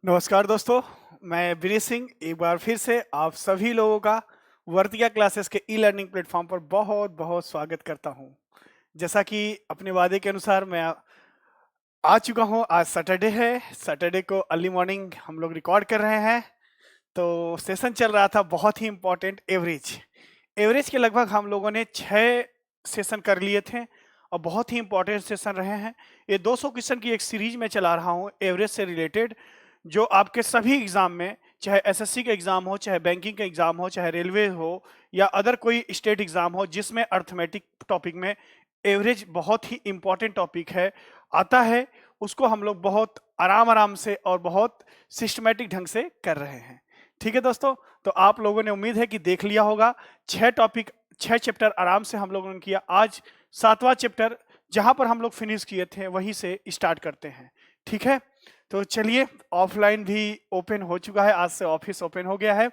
नमस्कार दोस्तों, मैं विनीत सिंह एक बार फिर से आप सभी लोगों का वर्तिका क्लासेस के ई लर्निंग प्लेटफॉर्म पर बहुत बहुत स्वागत करता हूं। जैसा कि अपने वादे के अनुसार मैं आ चुका हूं। आज सैटरडे है। सैटरडे को अर्ली मॉर्निंग हम लोग रिकॉर्ड कर रहे हैं। तो सेशन चल रहा था बहुत ही इम्पोर्टेंट एवरेज। एवरेज के लगभग हम लोगों ने 6 सेशन कर लिए थे और बहुत ही इंपॉर्टेंट सेशन रहे हैं। ये 200 क्वेश्चन की एक सीरीज में चला रहा हूँ एवरेज से रिलेटेड, जो आपके सभी एग्जाम में, चाहे एसएससी का एग्जाम हो, चाहे बैंकिंग का एग्जाम हो, चाहे रेलवे हो या अदर कोई स्टेट एग्जाम हो जिसमें अर्थमेटिक टॉपिक में एवरेज बहुत ही इंपॉर्टेंट टॉपिक है आता है, उसको हम लोग बहुत आराम आराम से और बहुत सिस्टमेटिक ढंग से कर रहे हैं। ठीक है दोस्तों, तो आप लोगों ने उम्मीद है कि देख लिया होगा। 6 टॉपिक, 6 चैप्टर आराम से हम लोगों ने किया। आज 7वां चैप्टर जहां पर हम लोग फिनिश किए थे वहीं से स्टार्ट करते हैं। ठीक है, तो चलिए, ऑफलाइन भी ओपन हो चुका है, आज से ऑफिस ओपन हो गया है।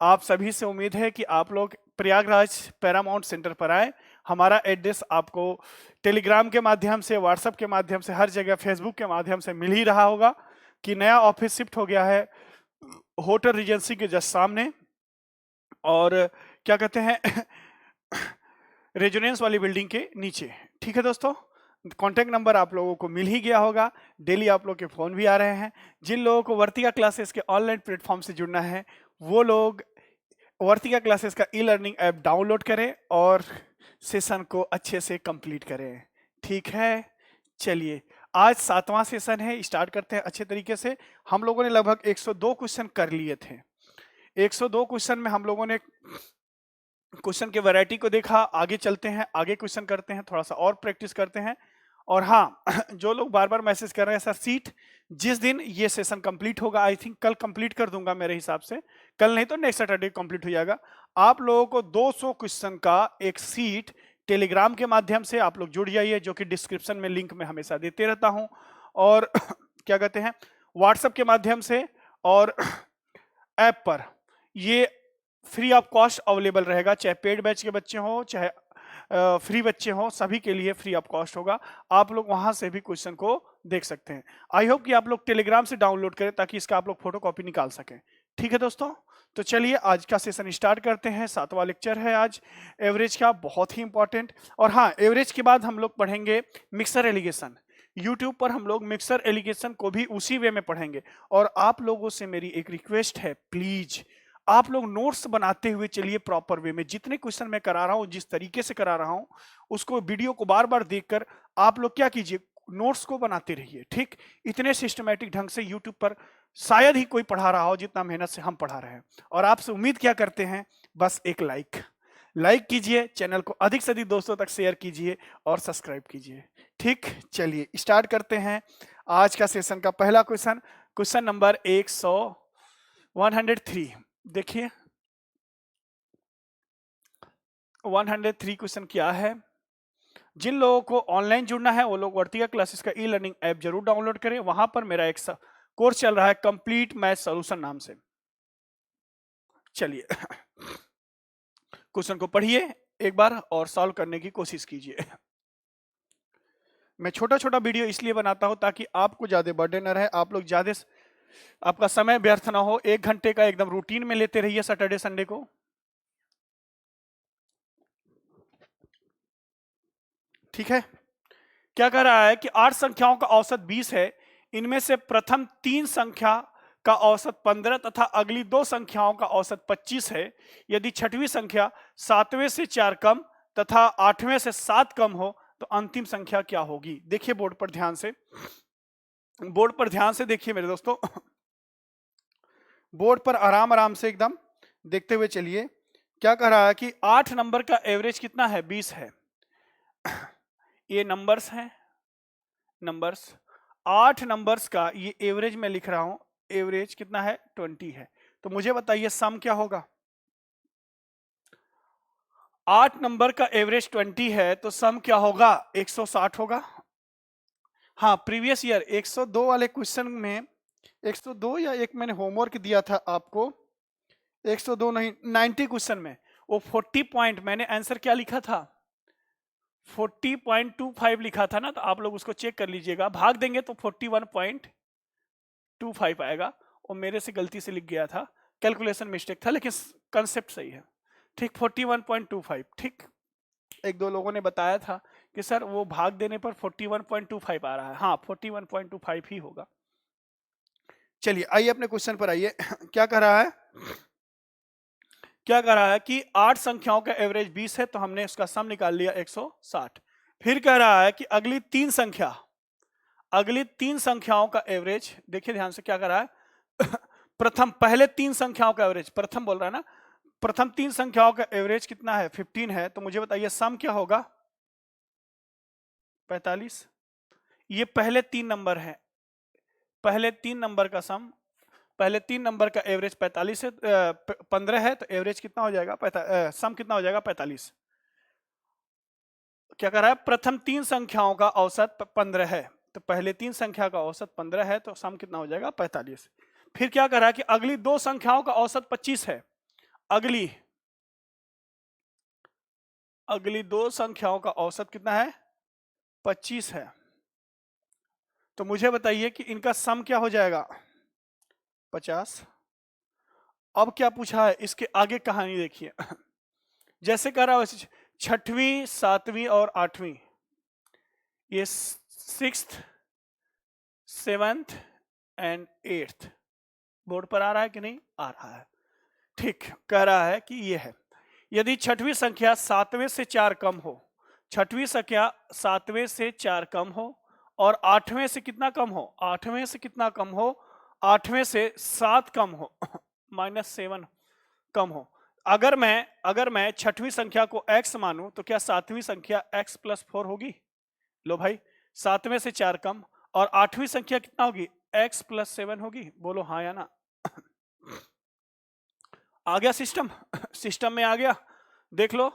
आप सभी से उम्मीद है कि आप लोग प्रयागराज पैरामाउंट सेंटर पर आए। हमारा एड्रेस आपको टेलीग्राम के माध्यम से, व्हाट्सएप के माध्यम से, हर जगह फेसबुक के माध्यम से मिल ही रहा होगा कि नया ऑफिस शिफ्ट हो गया है होटल रिजेंसी के जस्ट सामने, और क्या कहते हैं रेजोनेंस वाली बिल्डिंग के नीचे। ठीक है दोस्तों, कॉन्टैक्ट नंबर आप लोगों को मिल ही गया होगा। डेली आप लोग के फोन भी आ रहे हैं। जिन लोगों को वर्तिका क्लासेस के ऑनलाइन प्लेटफॉर्म से जुड़ना है वो लोग वर्तिका क्लासेस का ई लर्निंग ऐप डाउनलोड करें और सेशन को अच्छे से कंप्लीट करें। ठीक है, चलिए, आज 7वां सेशन है, स्टार्ट करते हैं अच्छे तरीके से। हम लोगों ने लगभग 102 क्वेश्चन कर लिए थे। 102 क्वेश्चन में हम लोगों ने क्वेश्चन के वैरायटी को देखा। आगे चलते हैं, आगे क्वेश्चन करते हैं, थोड़ा सा और प्रैक्टिस करते हैं। और हाँ, जो लोग बार बार मैसेज कर रहे हैं सर सीट, जिस दिन ये सेशन कंप्लीट होगा, आई थिंक कल कंप्लीट कर दूंगा मेरे हिसाब से, कल नहीं तो नेक्स्ट सैटरडे कंप्लीट हो जाएगा। आप लोगों को 200 क्वेश्चन का एक सीट टेलीग्राम के माध्यम से आप लोग जुड़ जाइए, जो कि डिस्क्रिप्शन में लिंक में हमेशा देते रहता हूं। और क्या कहते हैं, व्हाट्सएप के माध्यम से और ऐप पर ये फ्री ऑफ कॉस्ट अवेलेबल रहेगा। चाहे पेड बैच के बच्चे हो, चाहे फ्री बच्चे हो, सभी के लिए फ्री ऑफ कॉस्ट होगा। आप लोग वहां से भी क्वेश्चन को देख सकते हैं। आई होप कि आप लोग टेलीग्राम से डाउनलोड करें ताकि इसका आप लोग फोटो कॉपी निकाल सकें। ठीक है दोस्तों, तो चलिए आज का सेशन स्टार्ट करते हैं। 7वां लेक्चर है आज एवरेज का, बहुत ही इंपॉर्टेंट। और हाँ, एवरेज के बाद हम लोग पढ़ेंगे मिक्सर एलिगेशन। यूट्यूब पर हम लोग मिक्सर एलिगेशन को भी उसी वे में पढ़ेंगे। और आप लोगों से मेरी एक रिक्वेस्ट है, प्लीज आप लोग नोट्स बनाते हुए चलिए प्रॉपर वे में। जितने क्वेश्चन मैं करा रहा हूं, जिस तरीके से करा रहा हूं, उसको वीडियो को बार बार देखकर आप लोग क्या कीजिए, नोट्स को बनाते रहिए। ठीक, इतने सिस्टमेटिक ढंग से यूट्यूब पर शायद ही कोई पढ़ा रहा हो जितना मेहनत से हम पढ़ा रहे हैं। और आपसे उम्मीद क्या करते हैं, बस एक लाइक लाइक कीजिए, चैनल को अधिक से अधिक दोस्तों तक शेयर कीजिए और सब्सक्राइब कीजिए। ठीक, चलिए स्टार्ट करते हैं आज का सेशन का पहला क्वेश्चन। Question number 103। देखिए 103 क्वेश्चन क्या है। जिन लोगों को ऑनलाइन जुड़ना है वो लोग वर्तिका क्लासेस का ई लर्निंग ऐप जरूर डाउनलोड करें। वहां पर मेरा एक कोर्स चल रहा है कंप्लीट मैथ सॉल्यूशन नाम से। चलिए क्वेश्चन को पढ़िए एक बार और सॉल्व करने की कोशिश कीजिए। मैं छोटा छोटा वीडियो इसलिए बनाता हूं ताकि आपको ज्यादा बर्डन न रहे, आप लोग ज्यादा आपका समय व्यर्थ ना हो। 1 घंटे का एकदम रूटीन में लेते रहिए सैटरडे संडे को। ठीक है, क्या कह रहा है कि 8 संख्याओं का औसत 20 है। इनमें से प्रथम 3 संख्या का औसत 15 तथा अगली 2 संख्याओं का औसत 25 है। यदि छठवीं संख्या 7वें से 4 कम तथा 8वें से 7 कम हो तो अंतिम संख्या क्या होगी। देखिए बोर्ड पर ध्यान से, बोर्ड पर ध्यान से देखिए मेरे दोस्तों। बोर्ड पर आराम आराम से एकदम देखते हुए चलिए। क्या कह रहा है कि 8 नंबर का एवरेज कितना है, 20 है। ये नंबर्स हैं, नंबर्स 8 नंबर्स का ये एवरेज मैं लिख रहा हूं। एवरेज कितना है, 20 है। तो मुझे बताइए सम क्या होगा। 8 नंबर का एवरेज 20 है तो सम क्या होगा, 160 होगा। हाँ, प्रीवियस ईयर 102 वाले क्वेश्चन में 102 या एक मैंने होमवर्क दिया था आपको, 102 नहीं 90 क्वेश्चन में वो 40 पॉइंट मैंने आंसर क्या लिखा था, 40.25 लिखा था ना। तो आप लोग उसको चेक कर लीजिएगा, भाग देंगे तो 41 25 आएगा, और मेरे से गलती से लिख गया था, कैलकुलेशन मिस्टेक था, लेकिन कंसेप्ट सही है। ठीक, 41.25। ठीक, एक दो लोगों ने बताया था कि सर वो भाग देने पर 41.25 आ रहा है। हाँ, 41.25 ही होगा। चलिए आइए अपने क्वेश्चन पर आइए। क्या कह रहा है, क्या कह रहा है कि 8 संख्याओं का एवरेज 20 है, तो हमने उसका सम निकाल लिया 160। फिर कह रहा है कि अगली तीन संख्याओं का एवरेज, देखिए ध्यान से क्या कर रहा है। पहले तीन संख्याओं का एवरेज, प्रथम बोल रहा है ना, प्रथम तीन संख्याओं का एवरेज कितना है, 15 है, तो मुझे बताइए सम क्या होगा, 45। ये पहले तीन नंबर है, पहले तीन नंबर का सम, पहले तीन नंबर का एवरेज 45 है, 15 है, तो एवरेज कितना हो जाएगा, सम कितना हो जाएगा, 45। क्या कर रहा है, प्रथम तीन संख्याओं का औसत 15 है, तो पहले तीन संख्या का औसत 15 है, तो सम कितना हो जाएगा, 45। फिर क्या कर रहा है कि अगली दो संख्याओं का औसत 25 है, अगली दो संख्याओं का औसत कितना है, 25 है, तो मुझे बताइए कि इनका सम क्या हो जाएगा, 50। अब क्या पूछा है, इसके आगे कहानी देखिए। जैसे कह रहा है वैसे छठवीं, सातवीं और आठवीं, ये sixth, seventh and eighth, board पर आ रहा है कि नहीं आ रहा है। ठीक, कह रहा है कि ये है, यदि छठवीं संख्या सातवें से 4 कम हो, छठवीं संख्या सातवें से 4 कम हो, और आठवें से कितना कम हो, आठवें से कितना कम हो, आठवें से 7 कम हो, -7 कम हो। अगर मैं छठवीं संख्या को x मानूं, तो क्या सातवीं संख्या x + 4 होगी, लो भाई, सातवें से 4 कम, और आठवीं संख्या कितना होगी, x + 7 होगी, बोलो हाँ या ना। आ गया सिस्टम, सिस्टम में आ गया। देख लो,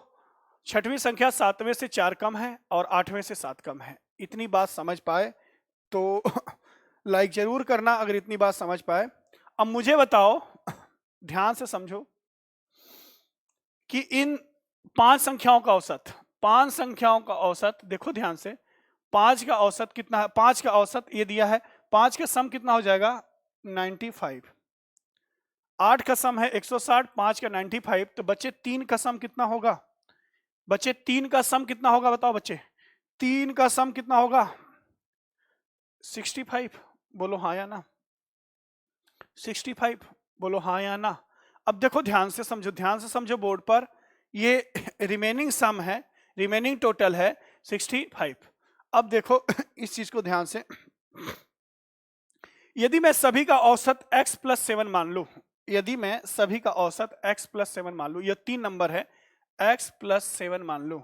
छठवीं संख्या सातवें से 4 कम है और आठवें से 7 कम है। इतनी बात समझ पाए तो लाइक जरूर करना, अगर इतनी बात समझ पाए। अब मुझे बताओ, ध्यान से समझो, कि इन पांच संख्याओं का औसत, पांच संख्याओं का औसत देखो ध्यान से, पांच का औसत कितना है, पांच का औसत ये दिया है, पांच का सम कितना हो जाएगा, 95। 8 का सम है 160, 5 का 95, तो बच्चे तीन का सम कितना होगा, बच्चे तीन का सम कितना होगा, बताओ बच्चे, तीन का सम कितना होगा, 65, बोलो हाँ या ना, 65, बोलो हाँ या ना। अब देखो ध्यान से समझो, ध्यान से समझो, बोर्ड पर ये रिमेनिंग सम है, रिमेनिंग टोटल है 65। अब देखो इस चीज को ध्यान से, यदि मैं सभी का औसत x + 7 मान लूं, यदि मैं सभी का औसत x + 7 मान लूं, ये तीन नंबर है, x + 7 मान लूं,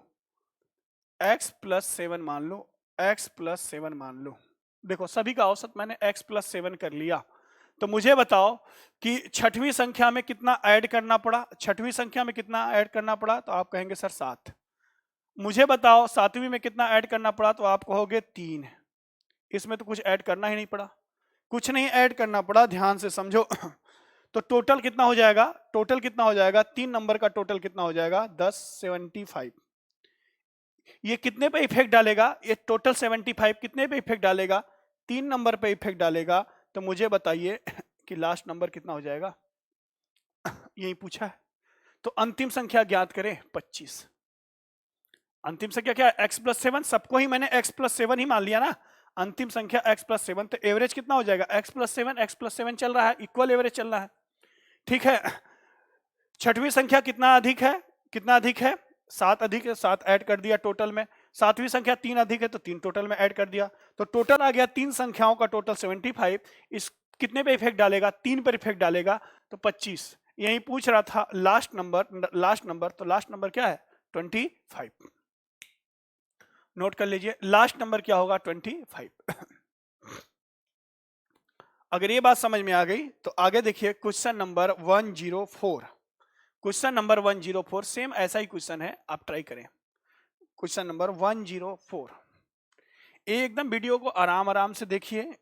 x + 7 मान लूं, x + 7 मान लूं, देखो सभी का औसत मैंने x + 7 कर लिया, तो मुझे बताओ कि छठवीं संख्या में कितना ऐड करना पड़ा, छठवीं संख्या में कितना ऐड करना पड़ा, तो आप कहेंगे सर 7। मुझे बताओ सातवीं में कितना ऐड करना पड़ा, तो आप कहोगे 3। इसमें तो कुछ ऐड करना ही नहीं पड़ा, कुछ नहीं ऐड करना पड़ा, ध्यान से समझो। तो टोटल कितना हो जाएगा, टोटल कितना हो जाएगा, तीन नंबर का टोटल कितना हो जाएगा, 10, 75। ये कितने पे इफेक्ट डालेगा, ये टोटल 75 कितने पे इफेक्ट डालेगा, तीन नंबर पे इफेक्ट डालेगा, तो मुझे बताइए कि लास्ट नंबर कितना हो जाएगा, यही पूछा है। तो अंतिम संख्या ज्ञात करें, 25। अंतिम संख्या क्या है, x + 7, सबको ही मैंने x + 7 ही मान लिया ना, अंतिम संख्या x + 7, तो एवरेज कितना हो जाएगा, x + 7, x + 7 चल रहा है, इक्वल एवरेज चल रहा है। ठीक है, छठवीं संख्या कितना अधिक है, कितना अधिक है, 7 अधिक है, 7 ऐड कर दिया टोटल में, सातवीं संख्या 3 अधिक है, तो 3 टोटल में ऐड कर दिया, तो टोटल आ गया तीन संख्याओं का टोटल 75। इस कितने पे इफेक्ट डालेगा, 3 पर इफेक्ट डालेगा, तो 25। यही पूछ रहा था, लास्ट नंबर, लास्ट नंबर, तो लास्ट नंबर क्या है, 25। नोट कर लीजिए, लास्ट नंबर क्या होगा, 25। अगर ये बात समझ में आ गई तो आगे देखिए question number 104। Question number 104 same ऐसा ही क्वेश्चन है, आप ट्राई करें। क्वेश्चन नंबर 104, एकदम वीडियो को आराम आराम से देखिए,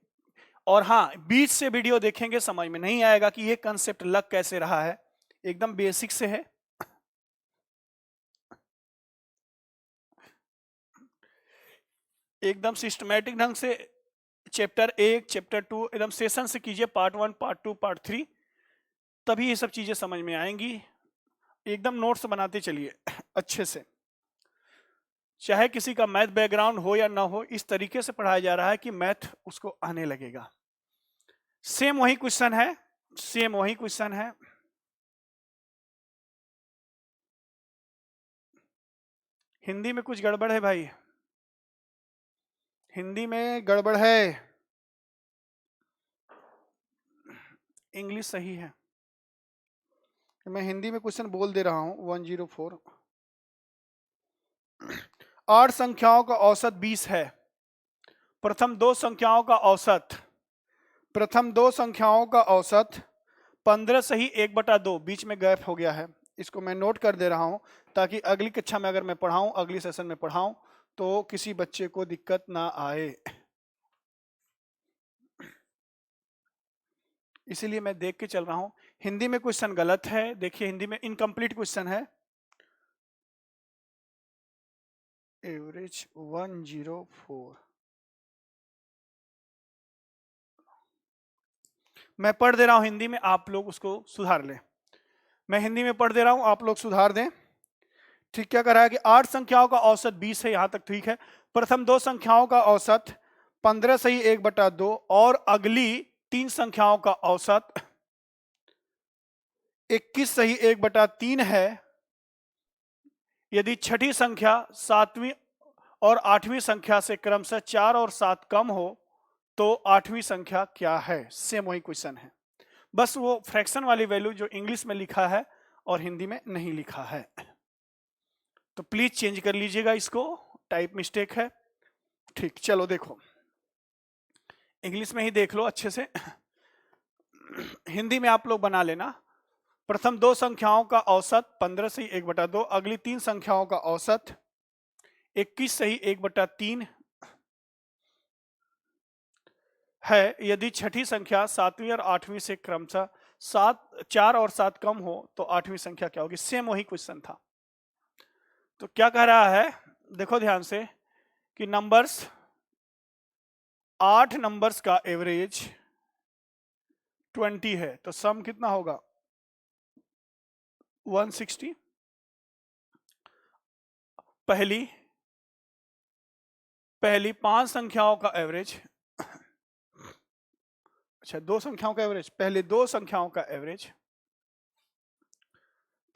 और हाँ बीच से वीडियो देखेंगे समझ में नहीं आएगा कि ये कंसेप्ट लग कैसे रहा है, एकदम बेसिक से है। एकदम सिस्टमैटिक ढंग से चैप्टर 1 चैप्टर 2 एकदम सेशन से कीजिए, पार्ट 1 पार्ट 2 पार्ट 3, तभी ये सब चीजें समझ में आएंगी। एकदम नोट्स बनाते चलिए अच्छे से। चाहे किसी का मैथ बैकग्राउंड हो या ना हो, इस तरीके से पढ़ाया जा रहा है कि मैथ उसको आने लगेगा। सेम वही क्वेश्चन है, सेम वही क्वेश्चन है। हिंदी में कुछ गड़बड़ है भाई, हिंदी में गड़बड़ है, इंग्लिश सही है। मैं हिंदी में क्वेश्चन बोल दे रहा हूं। 104, 8 संख्याओं का औसत 20 है। प्रथम दो संख्याओं का औसत, प्रथम दो संख्याओं का औसत 15 सही 1/2, बीच में गैप हो गया है, इसको मैं नोट कर दे रहा हूं ताकि अगली कक्षा में अगर मैं पढ़ाऊं, अगली सेशन में पढ़ाऊं तो किसी बच्चे को दिक्कत ना आए, इसीलिए मैं देख के चल रहा हूं। हिंदी में क्वेश्चन गलत है, देखिए हिंदी में इनकम्प्लीट क्वेश्चन है। एवरेज 104, मैं पढ़ दे रहा हूं हिंदी में, आप लोग उसको सुधार लें। मैं हिंदी में पढ़ दे रहा हूं, आप लोग सुधार दें। ठीक, क्या कर रहा है कि 8 संख्याओं का औसत 20 है, यहां तक ठीक है। प्रथम दो संख्याओं का औसत 15 सही 1/2 और अगली 3 संख्याओं का औसत 21 सही 1/3 है। यदि छठी संख्या 7वीं और 8वीं संख्या से क्रमशः 4 और 7 कम हो तो 8वीं संख्या क्या है। सेम वही क्वेश्चन है, बस वो फ्रैक्शन वाली वैल्यू जो इंग्लिश में लिखा है और हिंदी में नहीं लिखा है, तो प्लीज चेंज कर लीजिएगा इसको, टाइप मिस्टेक है। ठीक, चलो देखो, इंग्लिश में ही देख लो अच्छे से, हिंदी में आप लोग बना लेना। प्रथम दो संख्याओं का औसत 15 सही 1/2, अगली 3 संख्याओं का औसत 21 सही 1/3 है। यदि छठी संख्या 7वीं और 8वीं से क्रमशः 4 और 7 कम हो तो 8वीं संख्या क्या होगी। सेम वही क्वेश्चन था। तो क्या कह रहा है, देखो ध्यान से कि नंबर्स, 8 नंबर्स का एवरेज 20 है, तो सम कितना होगा 160। पहली 5 संख्याओं का एवरेज, अच्छा 2 संख्याओं का एवरेज, पहली 2 संख्याओं का एवरेज,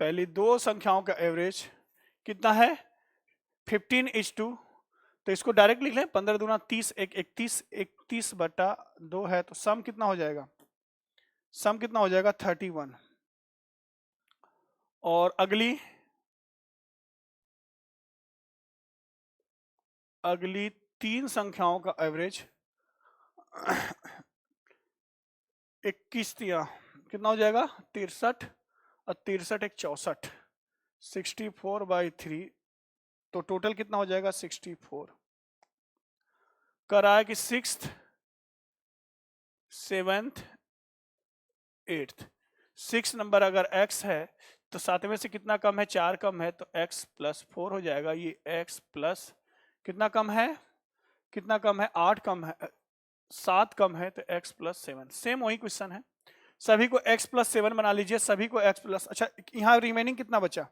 पहली 2 संख्याओं का एवरेज कितना है 15:2, तो इसको डायरेक्ट लिख लें, 15 दूना 30, 31/2 है, तो सम कितना हो जाएगा, सम कितना हो जाएगा 31। और अगली 3 संख्याओं का एवरेज 21 कितना हो जाएगा 63, और 63 एक 64, 64/3, तो टोटल कितना हो जाएगा 64। कर रहा है कि 6th 7th 8th, 6 नंबर अगर x है तो 7वें से कितना कम है 4 कम है, तो x + 4 हो जाएगा। ये x प्लस कितना कम है, कितना कम है 8 कम है, 7 कम है, तो x + 7। सेम वही क्वेश्चन है, सभी को x + 7 बना लीजिए, सभी को x प्लस, अच्छा यहाँ रिमेनिंग कितना बचा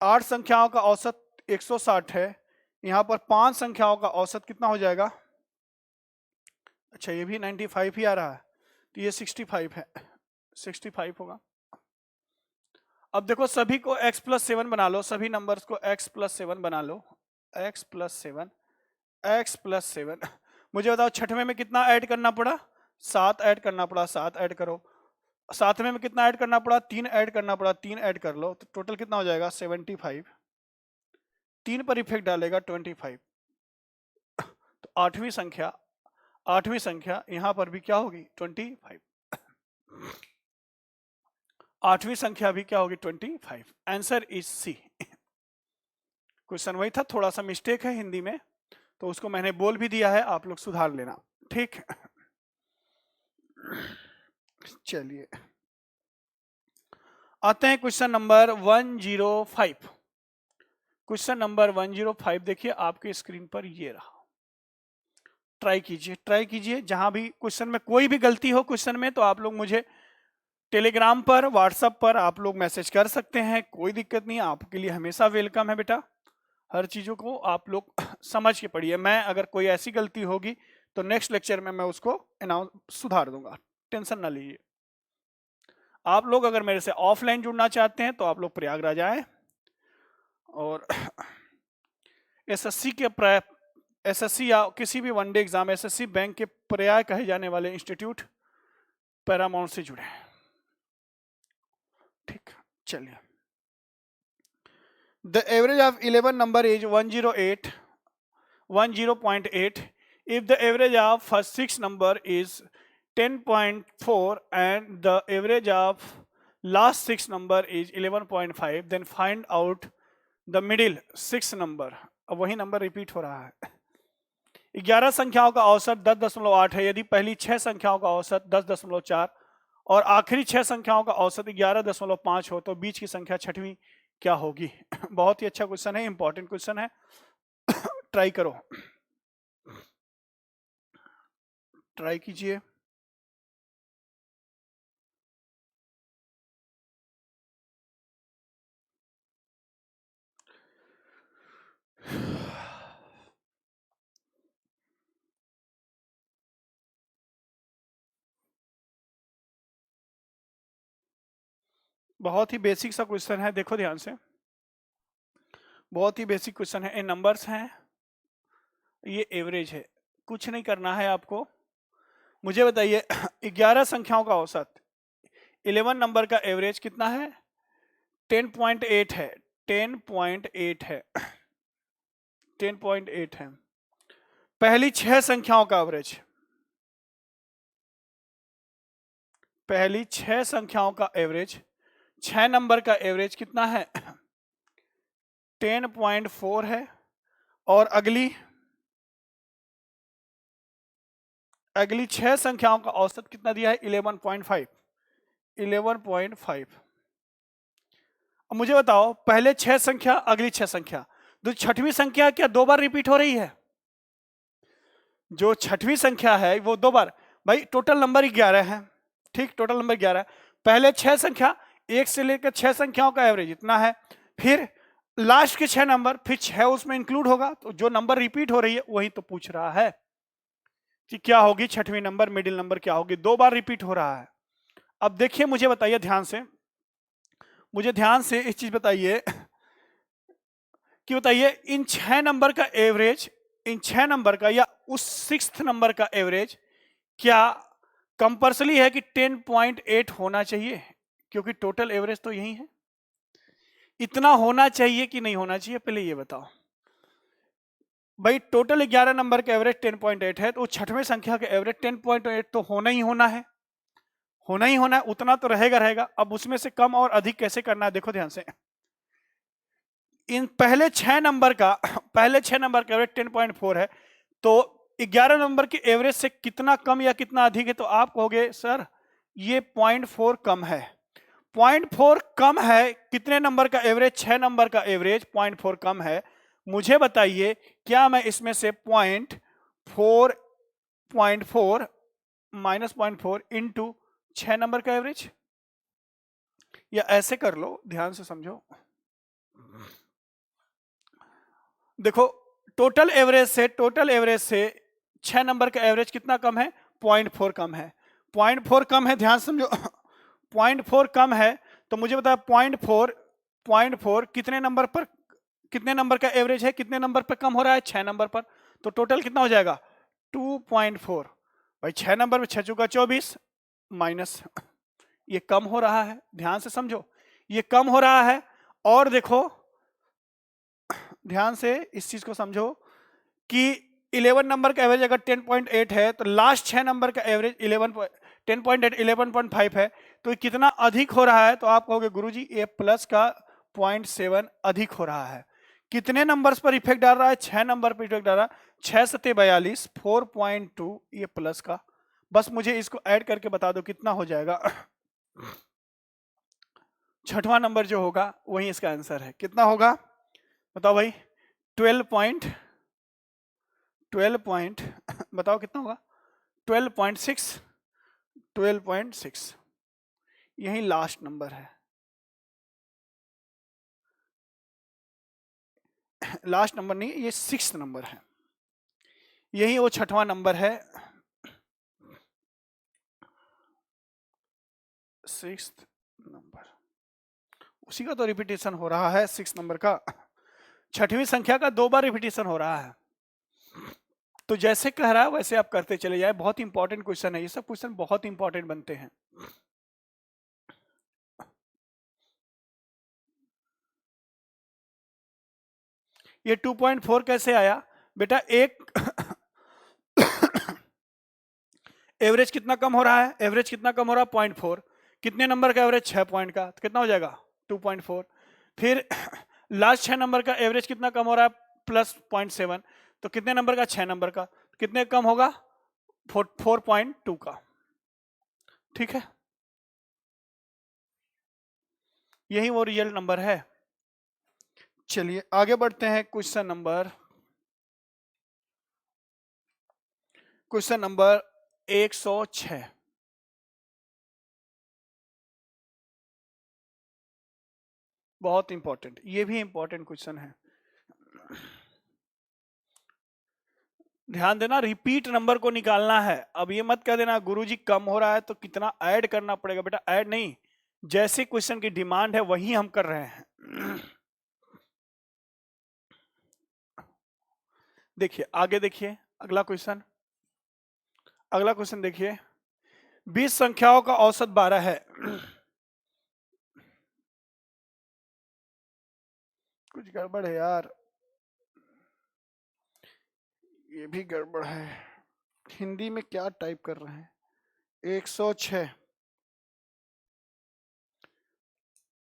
8 संख्याओं का औसत 160 है, यहाँ पर 5 संख्याओं का औसत कितना हो जाएगा, अच्छा ये भी 95 ही आ रहा है, तो ये 65 है, 65 होगा। अब देखो सभी को x + 7 बना लो, सभी नंबर्स को x + 7 बना लो, x + 7, x + 7। मुझे बताओ छठवें में कितना ऐड करना पड़ा, 7 ऐड करना पड़ा, 7 ऐड करो। 7वें में कितना ऐड करना पड़ा, 3 ऐड करना पड़ा, 3 ऐड कर लो, तो टोटल कितना हो जाएगा 75। 3 पर इफेक्ट डालेगा 25, तो आठवीं संख्या यहां पर भी क्या होगी 25, आठवीं संख्या भी क्या होगी 25। Answer is C. क्वेश्चन वही था, थोड़ा सा मिस्टेक है हिंदी में, तो उसको मैंने बोल भी दिया है, आप लोग सुधार लेना। ठीक, चलिए आते हैं क्वेश्चन नंबर 105। क्वेश्चन नंबर 105 देखिए आपके स्क्रीन पर ये रहा। ट्राई कीजिए। जहां भी क्वेश्चन में कोई भी गलती हो क्वेश्चन में, तो आप लोग मुझे टेलीग्राम पर, व्हाट्सएप पर आप लोग मैसेज कर सकते हैं, कोई दिक्कत नहीं, आपके लिए हमेशा वेलकम है बेटा। हर चीज़ों को आप लोग समझ के पढ़िए। मैं अगर कोई ऐसी गलती होगी तो नेक्स्ट लेक्चर में मैं उसको सुधार दूंगा, टेंशन ना लीजिए। आप लोग अगर मेरे से ऑफलाइन जुड़ना चाहते हैं तो आप लोग प्रयागराज आए, और एसएससी के एसएससी या किसी भी वनडे एग्जाम, एसएससी बैंक के पर्याय कहे जाने वाले इंस्टीट्यूट पैरामाउंट से जुड़े। ठीक, चलिए। The average of 11 number is 108 10.8 if the average of first 6 number is 10.4 and the average of last 6 number is 11.5, then find out the middle 6 number। अब वही नंबर रिपीट हो रहा है। 11 संख्याओं का औसत 10.8 है यदि पहली 6 संख्याओं का औसत 10.4 और आखिरी 6 संख्याओं का औसत 11.5 हो तो बीच की संख्या छठवीं क्या होगी। बहुत ही अच्छा क्वेश्चन है, इंपॉर्टेंट क्वेश्चन है, ट्राई करो, ट्राई कीजिए। बहुत ही बेसिक सा क्वेश्चन है, देखो ध्यान से, बहुत ही बेसिक क्वेश्चन है। ये नंबर्स हैं, ये एवरेज है, कुछ नहीं करना है आपको। मुझे बताइए 11 संख्याओं का औसत, 11 नंबर का एवरेज कितना है? 10.8 है, 10.8 है, 10.8 है। पहली 6 संख्याओं का एवरेज, पहली 6 संख्याओं का एवरेज, 6 नंबर का एवरेज कितना है? 10.4 है। और अगली 6 संख्याओं का औसत कितना दिया है? 11.5, 11.5। अब मुझे बताओ पहले 6 संख्या, अगली 6 संख्या, तो छठवीं संख्या क्या 2 बार रिपीट हो रही है? जो छठवीं संख्या है वो 2 बार, भाई टोटल नंबर 11 है, ठीक, टोटल नंबर 11 है। पहले 6 संख्या, 1 से लेकर 6 संख्याओं का एवरेज इतना है, फिर लास्ट के 6 नंबर, फिर 6 उसमें इंक्लूड होगा, तो जो नंबर रिपीट हो रही है वही तो पूछ रहा है कि क्या होगी छठवीं नंबर, मिडिल नंबर क्या होगी। 2 बार रिपीट हो रहा है। अब देखिए, मुझे बताइए ध्यान से, मुझे ध्यान से इस चीज बताइए कि बताइए इन 6 नंबर का एवरेज, इन 6 नंबर का या उस 6th नंबर का एवरेज क्या कंपल्सरी है कि 10.8 होना चाहिए? क्योंकि टोटल एवरेज तो यही है। इतना होना चाहिए कि नहीं होना चाहिए, पहले ये बताओ भाई। टोटल 11 नंबर का एवरेज 10.8 है, तो छठवें संख्या का एवरेज 10.8 तो होना ही होना है, होना ही होना है, उतना तो रहेगा। अब उसमें से कम और अधिक कैसे करना है, देखो ध्यान से। इन पहले 6 नंबर का एवरेज 10.4 है, तो 11 नंबर के एवरेज से कितना कम या कितना अधिक है? तो आप कहोगे सर ये 0.4 कम है। 0.4 कम है, कितने नंबर का एवरेज? 6 नंबर का एवरेज 0.4 कम है। मुझे बताइए क्या मैं इसमें से 0.4 माइनस 0.4 इंटू 6 नंबर का एवरेज, या ऐसे कर लो, ध्यान से समझो। देखो टोटल एवरेज से 6 नंबर का एवरेज कितना कम है? 0.4 कम है, 0.4 कम है, ध्यान समझो। 0.4 कम है, तो मुझे बताया 0.4 कितने नंबर पर, कितने नंबर का एवरेज है, कितने नंबर पर कम हो रहा है? 6 नंबर पर। तो टोटल कितना हो जाएगा? 2.4। भाई 6 नंबर में 6 चुका 24 माइनस, ये कम हो रहा है, ध्यान से समझो, ये कम हो रहा है। और देखो ध्यान से इस चीज को समझो कि 11 नंबर का एवरेज अगर 10.8 है तो लास्ट 6 नंबर का एवरेज 10.8 11.5 है, तो कितना अधिक हो रहा है? तो आप कहोगे गुरुजी ये प्लस का 0.7 अधिक हो रहा है। कितने नंबर्स पर इफेक्ट डाल रहा है? 6 नंबर पर इफेक्ट डाल रहा है। 6 सत्ते 42, 4.2 ये प्लस का। बस मुझे इसको ऐड करके बता दो कितना हो जाएगा। छठवां नंबर जो होगा वही इसका आंसर है। कितना होगा बताओ भाई? 12.12 बताओ कितना होगा? 12.6, 12.6, यही लास्ट नंबर है। लास्ट नंबर नहीं, ये 6th नंबर है, यही वो 6वां नंबर है, 6th नंबर। उसी का तो रिपीटेशन हो रहा है, 6 नंबर का, 6वीं संख्या का 2 बार रिपीटेशन हो रहा है। तो जैसे कह रहा है वैसे आप करते चले जाए, बहुत इंपॉर्टेंट क्वेश्चन है, ये सब क्वेश्चन बहुत इंपॉर्टेंट बनते हैं। ये 2.4 कैसे आया बेटा? एक एवरेज कितना कम हो रहा है? एवरेज कितना कम हो रहा है? 0.4। कितने नंबर का एवरेज? 6 पॉइंट का, तो कितना हो जाएगा? 2.4। फिर लास्ट 6 नंबर का एवरेज कितना कम हो रहा है? प्लस 0.7, तो कितने नंबर का? 6 नंबर का, कितने कम होगा? 4.2 का। ठीक है, यही वो रियल नंबर है। चलिए आगे बढ़ते हैं। Question number 106। बहुत इंपॉर्टेंट, ये भी इंपॉर्टेंट क्वेश्चन है, ध्यान देना। रिपीट नंबर को निकालना है। अब ये मत कह देना गुरुजी कम हो रहा है तो कितना ऐड करना पड़ेगा। बेटा ऐड नहीं, जैसे क्वेश्चन की डिमांड है वही हम कर रहे हैं। देखिए आगे, देखिए अगला क्वेश्चन। अगला क्वेश्चन देखिए, 20 संख्याओं का औसत 12 है। कुछ गड़बड़ है यार, ये भी गड़बड़ है। हिंदी में क्या टाइप कर रहे हैं? 106,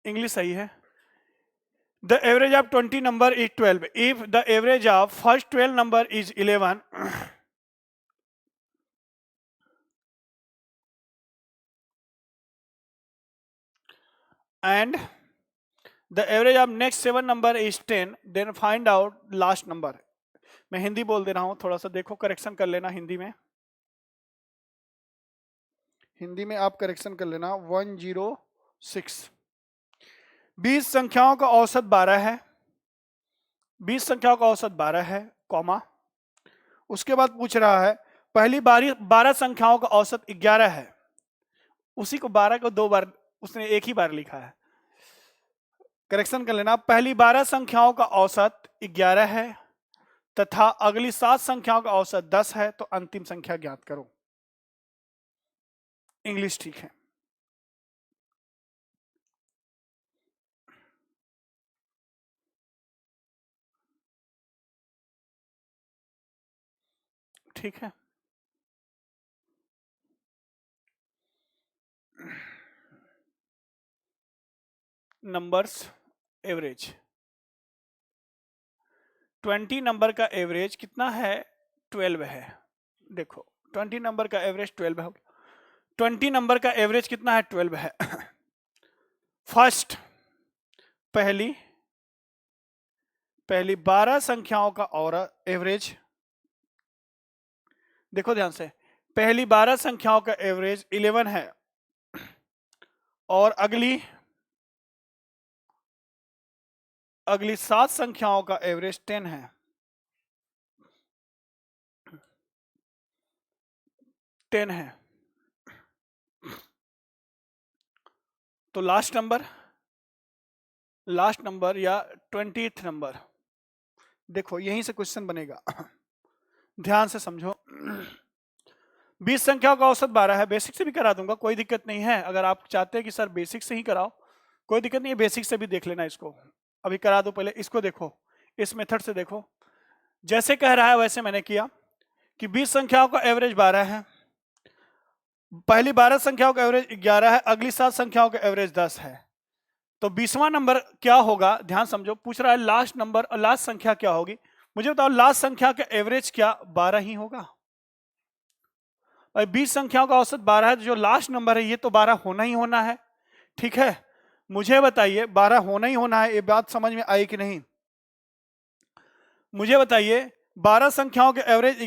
इंग्लिश सही है। The average of 20 number is 12. If the average of first 12 number is 11, and the average of next 7 number is 10, then find out last number. मैं हिंदी बोल दे रहा हूं, थोड़ा सा देखो, करेक्शन कर लेना हिंदी में। हिंदी में आप करेक्शन कर लेना। 106, 20 संख्याओं का औसत 12 है। 20 संख्याओं का औसत 12 है, कॉमा। उसके बाद पूछ रहा है पहली 12 संख्याओं का औसत 11 है। उसी को 12 को 2 बार उसने एक ही बार लिखा है। करेक्शन कर लेना। पहली 12 संख्याओं का औसत 11 है तथा अगली 7 संख्याओं का औसत 10 है, तो अंतिम संख्या ज्ञात करो। इंग्लिश ठीक है। ठीक है, नंबर्स एवरेज। 20 नंबर का एवरेज कितना है? 12 है। देखो 20 नंबर का एवरेज 12 है। 20 नंबर का एवरेज कितना है? 12 है। फर्स्ट पहली 12 संख्याओं का और एवरेज, देखो ध्यान से, पहली 12 संख्याओं का एवरेज 11 है और अगली 7 संख्याओं का एवरेज 10 है। 10 है, तो लास्ट नंबर या 20th नंबर, देखो यहीं से क्वेश्चन बनेगा। ध्यान से समझो। 20 संख्याओं का औसत 12 है। बेसिक से भी करा दूंगा, कोई दिक्कत नहीं है। अगर आप चाहते हैं कि सर बेसिक से ही कराओ, कोई दिक्कत नहीं है, बेसिक से भी देख लेना इसको। अभी करा दो, पहले इसको देखो, इस मेथड से देखो। जैसे कह रहा है वैसे मैंने किया कि 20 संख्याओं का एवरेज 12 है, पहली 12 संख्याओं का एवरेज 11 है, अगली 7 संख्याओं का एवरेज 10 है। तो 20वां नंबर क्या होगा? ध्यान समझो, पूछ रहा है लास्ट नंबर और लास्ट संख्या क्या होगी। मुझे बताओ लास्ट संख्या का एवरेज क्या 12 ही होगा? भाई 20 संख्याओं का औसत 12 है, जो लास्ट नंबर है ये तो 12 होना ही होना है। ठीक है, मुझे बताइए 12 होना ही होना है, ये बात समझ में आई कि नहीं? मुझे बताइए 12 संख्याओं के एवरेज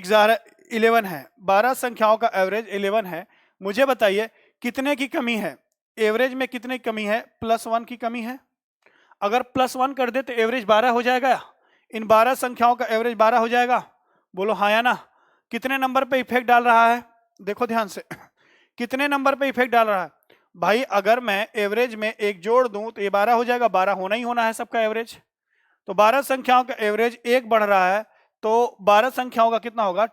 11 है, 12 संख्याओं का एवरेज 11 है। मुझे बताइए कितने की कमी है, एवरेज में कितने की कमी है? +1 की कमी है। अगर +1 कर दे तो एवरेज 12 हो जाएगा, इन 12 संख्याओं का एवरेज 12 हो जाएगा। बोलो हाँ या ना। कितने नंबर पे इफेक्ट डाल रहा है? देखो ध्यान से कितने नंबर पे इफेक्ट डाल रहा है भाई? अगर मैं एवरेज में एक जोड़ दूं तो ये 12 हो जाएगा, 12 होना ही होना है सबका एवरेज। तो 12 संख्याओं का एवरेज 1 बढ़ रहा है, तो 12 संख्याओं का कितना होगा?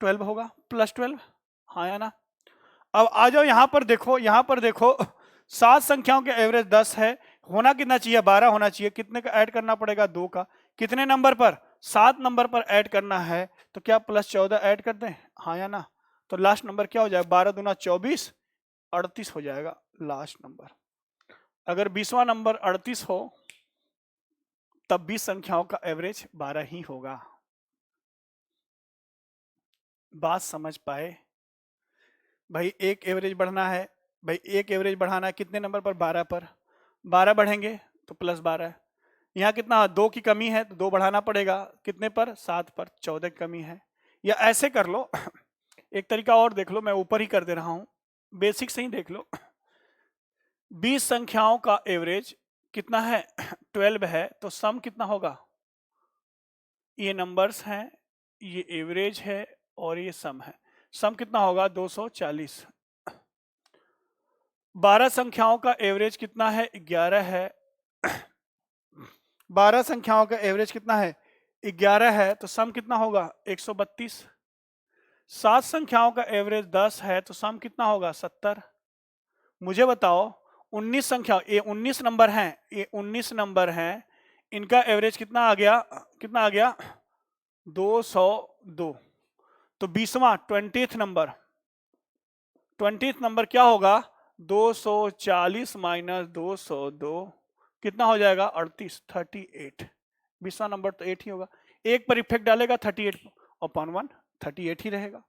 12 होगा, +12। हाँ या ना। अब आ जाओ यहां पर देखो, यहां पर देखो 7 संख्याओं के एवरेज 10 है, होना कितना चाहिए? 12 होना चाहिए। कितने का ऐड करना पड़ेगा? 2 का। कितने नंबर पर? 7 नंबर पर ऐड करना है, तो क्या +14 ऐड कर दें? हाँ या ना। तो लास्ट नंबर क्या हो जाएगा? 12 दूना 24, 38 हो जाएगा लास्ट नंबर। अगर 20वां नंबर 38 हो तब 20 संख्याओं का एवरेज 12 ही होगा। बात समझ पाए भाई? एक एवरेज बढ़ना है भाई, एक एवरेज बढ़ाना है कितने नंबर पर? 12 पर। 12 बढ़ेंगे तो +12। यहाँ कितना? 2 की कमी है तो 2 बढ़ाना पड़ेगा, कितने पर? 7 पर। 14 की कमी है। या ऐसे कर लो एक तरीका और देख लो, मैं ऊपर ही कर दे रहा हूं, बेसिक से ही देख लो। 20 संख्याओं का एवरेज कितना है? 12 है, तो सम कितना होगा? ये नंबर्स हैं, ये एवरेज है और ये सम है। सम कितना होगा? 240। 12 संख्याओं का एवरेज कितना है? 11 है। 12 संख्याओं का एवरेज कितना है? 11 है, तो सम कितना होगा? 132। 7 संख्याओं का एवरेज 10 है, तो सम कितना होगा? 70। मुझे बताओ 19 संख्या, ये 19 नंबर हैं, ये 19 नंबर हैं, इनका एवरेज कितना आ गया? कितना आ गया? 202। तो 20वां 20th नंबर, 20th नंबर क्या होगा? 240 माइनस 202 कितना हो जाएगा? 38, 38। 20वां नंबर तो 8 ही होगा। एक पर इफेक्ट डालेगा 38/1, 38 ही रहेगा।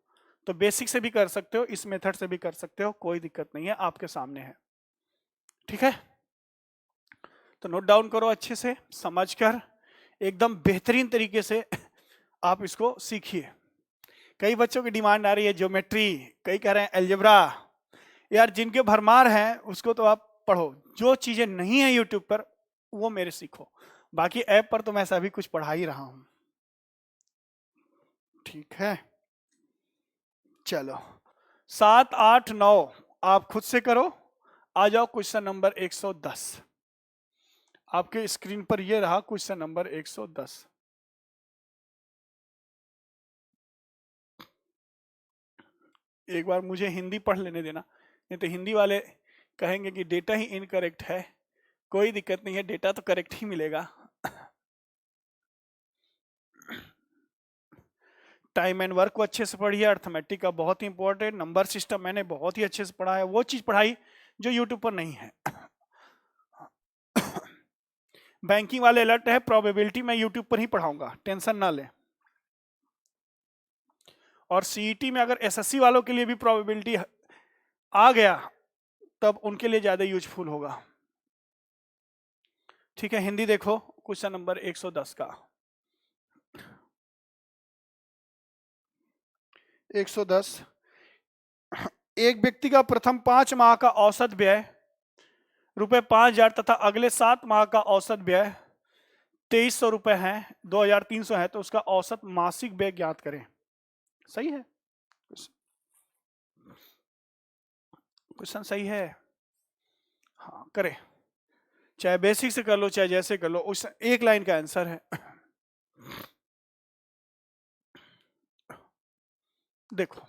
तो बेसिक से भी कर सकते हो, इस मेथड से भी कर सकते हो, कोई दिक्कत नहीं है, आपके सामने है। ठीक है, तो नोट डाउन करो अच्छे से, समझकर एकदम बेहतरीन तरीके से आप इसको सीखिए। कई बच्चों की डिमांड आ रही है ज्योमेट्री, कई कह रहे हैं अलजेब्रा। यार जिनके भरमार हैं उसको तो आप पढ़ो, जो चीजें नहीं है यूट्यूब पर वो मेरे सीखो। बाकी ऐप पर तो मैं सभी कुछ पढ़ा ही रहा हूं। ठीक है, चलो 7, 8, 9 आप खुद से करो। आ जाओ क्वेश्चन नंबर 110। आपके स्क्रीन पर ये रहा क्वेश्चन नंबर 110। एक बार मुझे हिंदी पढ़ लेने देना, नहीं तो हिंदी वाले कहेंगे कि डेटा ही इनकरेक्ट है। कोई दिक्कत नहीं है, डेटा तो करेक्ट ही मिलेगा। टाइम एंड वर्क को अच्छे से पढ़िए, अर्थमेटिक का बहुत ही इंपॉर्टेंट, नंबर सिस्टम मैंने बहुत ही अच्छे से पढ़ा है, वो चीज पढ़ाई जो यूट्यूब पर नहीं है। बैंकिंग वाले अलर्ट है, प्रोबेबिलिटी मैं यूट्यूब पर ही पढ़ाऊंगा, टेंशन ना लें। और सीईटी में अगर एसएससी वालों के लिए भी प्रोबेबिलिटी आ गया तब उनके लिए ज्यादा यूजफुल होगा। ठीक है, हिंदी देखो क्वेश्चन नंबर 110 का। 110, एक व्यक्ति का प्रथम 5 माह का औसत व्यय ₹5,000 तथा अगले 7 माह का औसत व्यय 2,300 रुपए है, 2,300 है, तो उसका औसत मासिक व्यय ज्ञात करें। सही है क्वेश्चन? सही है, हाँ करें, चाहे बेसिक से कर लो चाहे जैसे कर लो, उस एक लाइन का आंसर है। देखो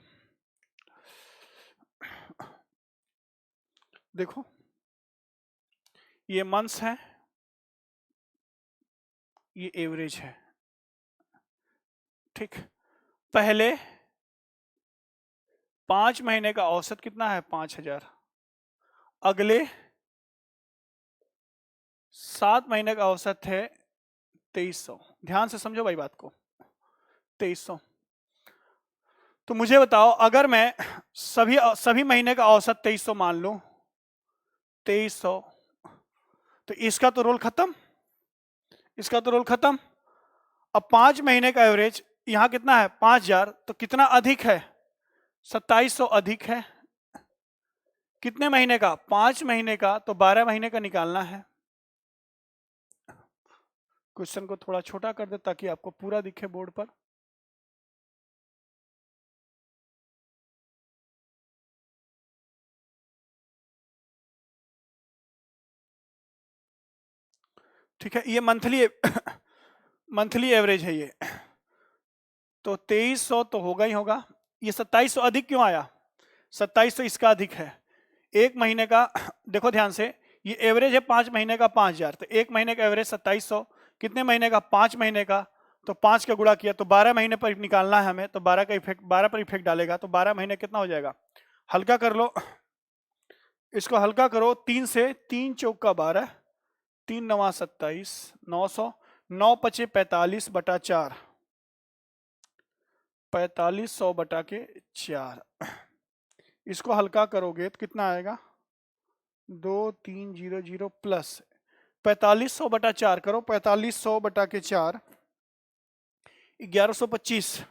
देखो ये मंथ्स है, ये एवरेज है। ठीक, पहले 5 महीने का औसत कितना है? 5,000। अगले 7 महीने का औसत है 2,300। ध्यान से समझो भाई बात को, 2,300। तो मुझे बताओ अगर मैं सभी महीने का औसत 2,300 मान लूं, 2,300, तो इसका तो रोल खत्म, इसका तो रोल खत्म। अब 5 महीने का एवरेज यहां कितना है 5000, तो कितना अधिक है 2700 अधिक है कितने महीने का 5 महीने का, तो 12 महीने का निकालना है। क्वेश्चन को थोड़ा छोटा कर दे ताकि आपको पूरा दिखे बोर्ड पर। ठीक है, ये मंथली मंथली एवरेज है ये, तो 2300 तो होगा ही होगा। ये 2700 अधिक क्यों आया, 2700 इसका अधिक है। एक महीने का देखो ध्यान से, ये एवरेज है 5 महीने का 5000, तो एक महीने का एवरेज 2700, कितने महीने का 5 महीने का, तो 5 का गुणा किया तो 12 महीने पर निकालना है हमें, तो 12 का इफेक्ट 12 पर इफेक्ट डालेगा, तो 12 महीने कितना हो जाएगा, हल्का कर लो इसको, हल्का करो 3 से, 3 चौक का 12, 3 नवा 27, 900, 9 पचे 45 बटा 4, 4500 बटा के 4, इसको हल्का करोगे तो कितना आएगा 2300 प्लस 4500 बटा 4 करो, 4500 बटा के 4 1125,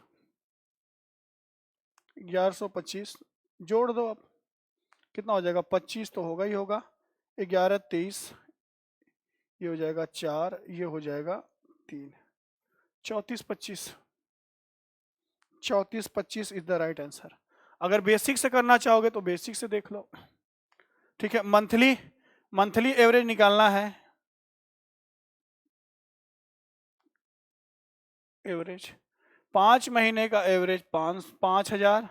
1125 जोड़ दो अब, कितना हो जाएगा 25 तो होगा ही होगा, 11 23, ये हो जाएगा 4, ये हो जाएगा 3, 34 25, 34 25 इज द राइट आंसर। अगर बेसिक से करना चाहोगे तो बेसिक से देख लो। ठीक है, मंथली एवरेज निकालना है, एवरेज 5 महीने का एवरेज 5000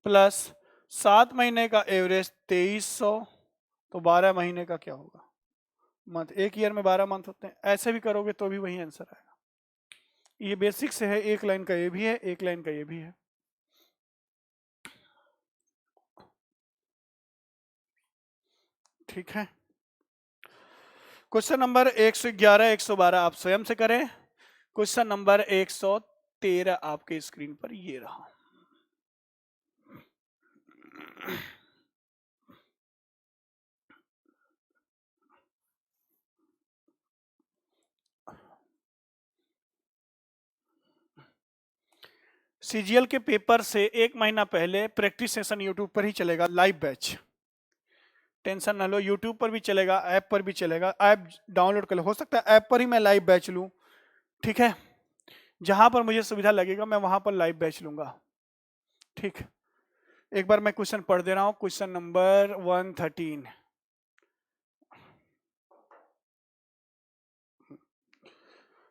प्लस 7 महीने का एवरेज 2300, तो 12 महीने का क्या होगा मंथ, एक ईयर में 12 मंथ होते हैं, ऐसे भी करोगे तो भी वही आंसर आएगा। ये बेसिक से है, एक लाइन का ये भी है, एक लाइन का ये भी है। ठीक है, क्वेश्चन नंबर 111 112 आप स्वयं से करें। क्वेश्चन नंबर 113 आपके स्क्रीन पर ये रहा। सीजीएल के पेपर से एक महीना पहले प्रैक्टिस सेशन यूट्यूब पर ही चलेगा, लाइव बैच, टेंशन ना लो, यूट्यूब पर भी चलेगा, ऐप पर भी चलेगा, ऐप डाउनलोड कर लो, हो सकता है ऐप पर ही मैं लाइव बैच लूं। ठीक है, जहां पर मुझे सुविधा लगेगा मैं वहां पर लाइव बैच लूंगा। ठीक, एक बार मैं क्वेश्चन पढ़ दे रहा हूं, क्वेश्चन नंबर 113।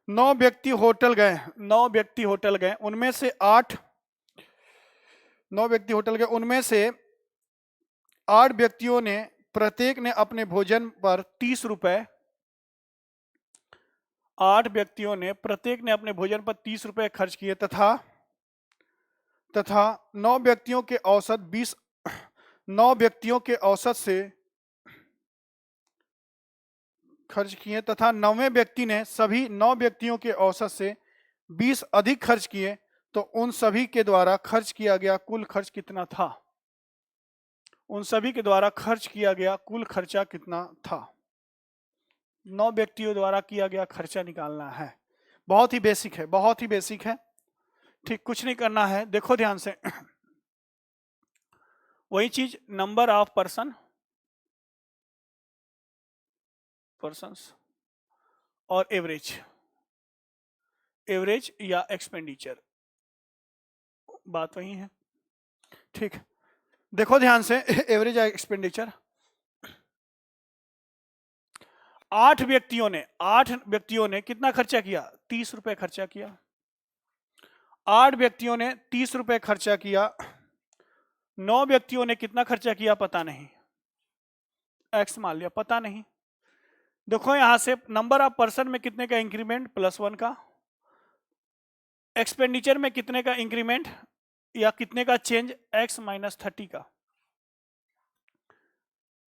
9 व्यक्ति होटल गए, 9 व्यक्ति होटल गए, उनमें से 9 व्यक्ति होटल गए, उनमें से 8 व्यक्तियों ने प्रत्येक ने अपने भोजन पर 30 रुपए, 8 व्यक्तियों ने प्रत्येक ने अपने भोजन पर 30 रुपए खर्च किए, तथा 9 व्यक्तियों के औसत 9 व्यक्तियों के औसत से खर्च किए, तथा 9वें व्यक्ति ने सभी 9 व्यक्तियों के औसत से 20 अधिक खर्च किए, तो उन सभी के द्वारा खर्च किया गया कुल खर्च कितना था, उन सभी के द्वारा खर्च किया गया कुल खर्चा कितना था। 9 व्यक्तियों द्वारा किया गया खर्चा निकालना है, बहुत ही बेसिक है, बहुत ही बेसिक है। ठीक, कुछ नहीं करना है, देखो ध्यान से वही चीज, नंबर ऑफ पर्सन्स और एवरेज या एक्सपेंडिचर, बात वही है। ठीक, देखो ध्यान से एवरेज या एक्सपेंडिचर, 8 व्यक्तियों ने कितना खर्चा किया, 30 रुपए खर्चा किया, 8 व्यक्तियों ने 30 रुपए खर्चा किया, 9 व्यक्तियों ने कितना खर्चा किया पता नहीं, एक्स मान लिया, पता नहीं। देखो यहां से नंबर ऑफ पर्सन में कितने का इंक्रीमेंट, +1 का, एक्सपेंडिचर में कितने का इंक्रीमेंट या कितने का चेंज, x - 30 का,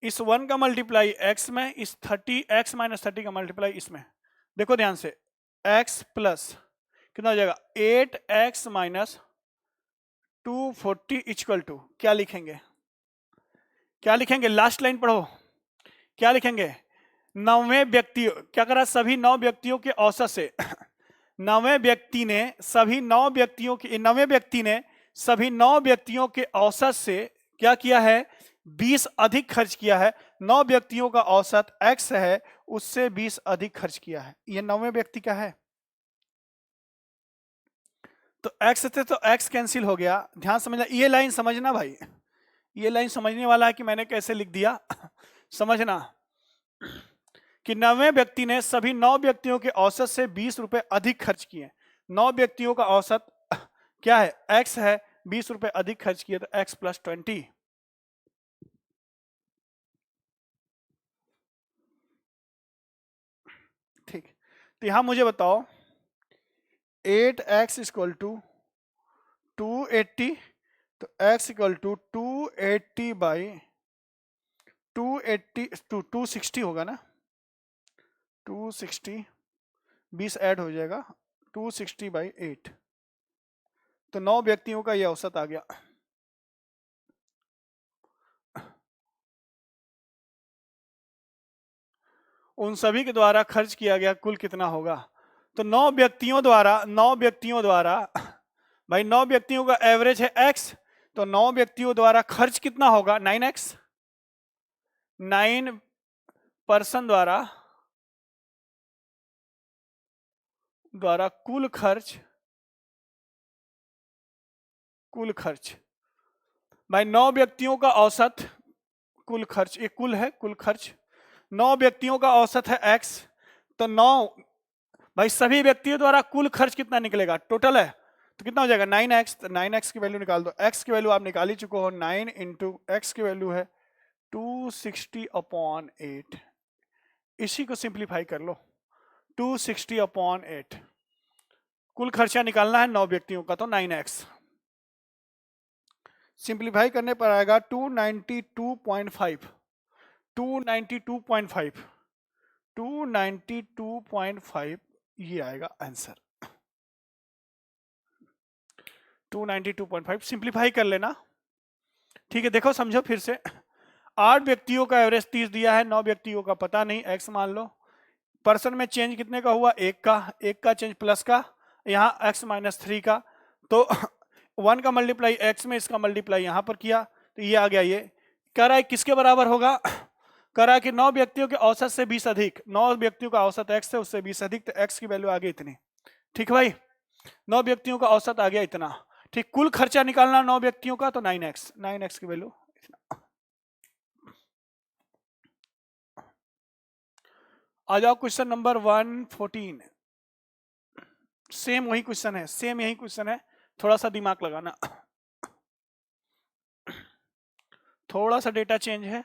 इस 1 का मल्टीप्लाई x में, इस 30 x - 30 का मल्टीप्लाई इसमें। देखो ध्यान से, x प्लस कितना हो जाएगा 8x - 240 इक्वल टू क्या लिखेंगे, क्या लिखेंगे, लास्ट लाइन पढ़ो, क्या लिखेंगे, 9वें व्यक्ति क्या करा, सभी 9 व्यक्तियों के औसत से नौवें व्यक्ति ने सभी 9 व्यक्तियों के औसत से क्या किया है, 20 अधिक खर्च किया है। 9 व्यक्तियों का औसत x है, उससे 20 अधिक खर्च किया है। ये 9वें व्यक्ति का है। तो x थे तो x कैंसिल हो गया। ध्यान समझना, ये लाइन समझना भाई, ये लाइन समझने वाला है कि मैंने कैसे लिख दिया। समझना कि 9वें व्यक्ति ने सभी 9 व्यक्तियों के औसत से 20 रुपए अधिक खर्च किए। 9 व्यक्तियों का औसत क्या है, x है, 20 रुपए अधिक खर्च किए, तो x + 20। ठीक, तो यहां मुझे बताओ 8x = 280, तो x = 280 बाई 260 होगा ना, 260, 20 ऐड हो जाएगा, 260 बाई 8, तो 9 व्यक्तियों का यह औसत आ गया। उन सभी के द्वारा खर्च किया गया कुल कितना होगा, तो 9 व्यक्तियों द्वारा भाई 9 व्यक्तियों का एवरेज है x, तो 9 व्यक्तियों द्वारा खर्च कितना होगा, 9x। 9 पर्सन द्वारा कुल खर्च भाई 9 व्यक्तियों का औसत कुल खर्च, ये कुल है, कुल खर्च 9 व्यक्तियों का औसत है x, तो 9 भाई सभी व्यक्तियों द्वारा कुल खर्च कितना निकलेगा, टोटल है, तो कितना हो जाएगा 9x। तो 9x की वैल्यू निकाल दो, x की वैल्यू आप निकाल ही चुके हो, 9 इंटू x की वैल्यू है 260/8। इसी को सिंप्लीफाई कर लो, 260/8। कुल खर्चा निकालना है 9 व्यक्तियों का, तो 9x। सिंप्लीफाई करने पर आएगा 292.5, 292.5, 292.5, ये आएगा आंसर। 292.5 सिंप्लीफाई कर लेना, ठीक है। देखो समझो फिर से, 8 व्यक्तियों का एवरेज 30 दिया है, 9 व्यक्तियों का पता नहीं, x मान लो। पर्सन में चेंज कितने का हुआ, एक का चेंज प्लस का, यहाँ x - 3 का, तो 1 का मल्टीप्लाई x में, इसका मल्टीप्लाई यहाँ पर किया, तो ये आ गया। ये कह रहा है किसके बराबर होगा, कह रहा है कि 9 व्यक्तियों के औसत से 20 अधिक, 9 व्यक्तियों का औसत x है, उससे 20 अधिक, तो x की वैल्यू आ गई इतनी। ठीक भाई, 9 व्यक्तियों का औसत आ गया इतना। ठीक, कुल खर्चा निकालना 9 व्यक्तियों का, तो 9x की वैल्यू। आ जाओ क्वेश्चन नंबर 114। सेम वही क्वेश्चन है, सेम यही क्वेश्चन है, थोड़ा सा दिमाग लगाना, थोड़ा सा डेटा चेंज है।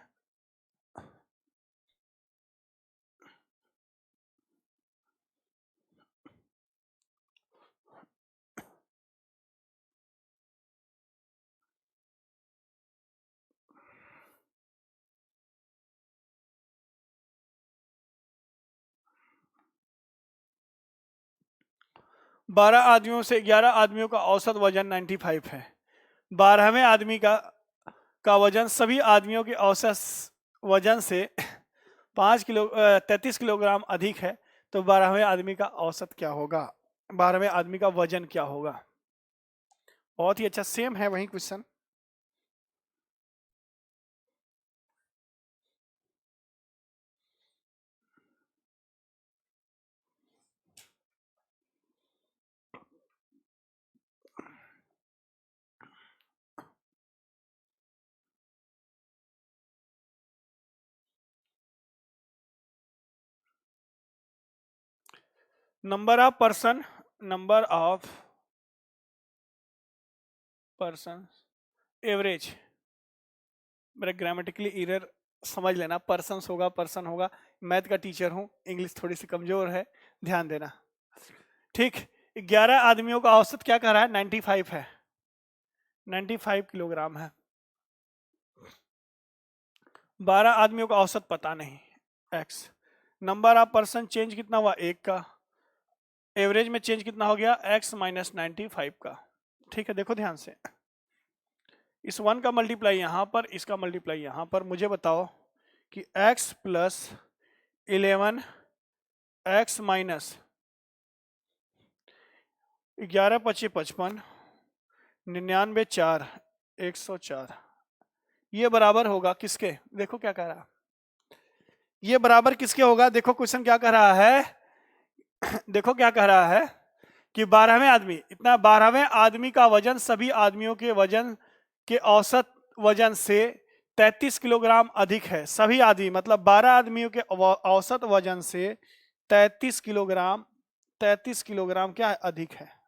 बारह आदमियों से 11 आदमियों का औसत वजन 95 है। 12वें आदमी का वजन सभी आदमियों के औसत वजन से 33 किलोग्राम अधिक है, तो 12वें आदमी का औसत क्या होगा, 12वें आदमी का वजन क्या होगा। बहुत ही अच्छा, सेम है वही question. Number of person average, मेरा ग्रामेटिकली एरर समझ लेना, पर्सन्स होगा, पर्सन होगा, मैथ का टीचर हूं, इंग्लिश थोड़ी सी कमजोर है, ध्यान देना। ठीक, 11 आदमियों का औसत क्या कह रहा है, 95 है, 95 किलोग्राम है। 12 आदमियों का औसत पता नहीं, x। Number of person change कितना हुआ, एक का, एवरेज में चेंज कितना हो गया, x - 95 का। ठीक है, देखो ध्यान से, इस 1 का मल्टीप्लाई यहां पर, इसका मल्टीप्लाई यहां पर। मुझे बताओ कि x + 11 x - 11 25 55, 99 4 104, ये बराबर होगा किसके? देखो क्या कह रहा, ये बराबर किसके होगा? देखो क्वेश्चन क्या कह रहा है देखो क्या कह रहा है कि 12वें आदमी, इतना 12वें आदमी का वजन सभी आदमियों के वजन के औसत वजन से 33 किलोग्राम अधिक है। सभी आदमी मतलब 12 आदमियों के औसत वजन से 33 किलोग्राम, 33 किलोग्राम क्या अधिक है?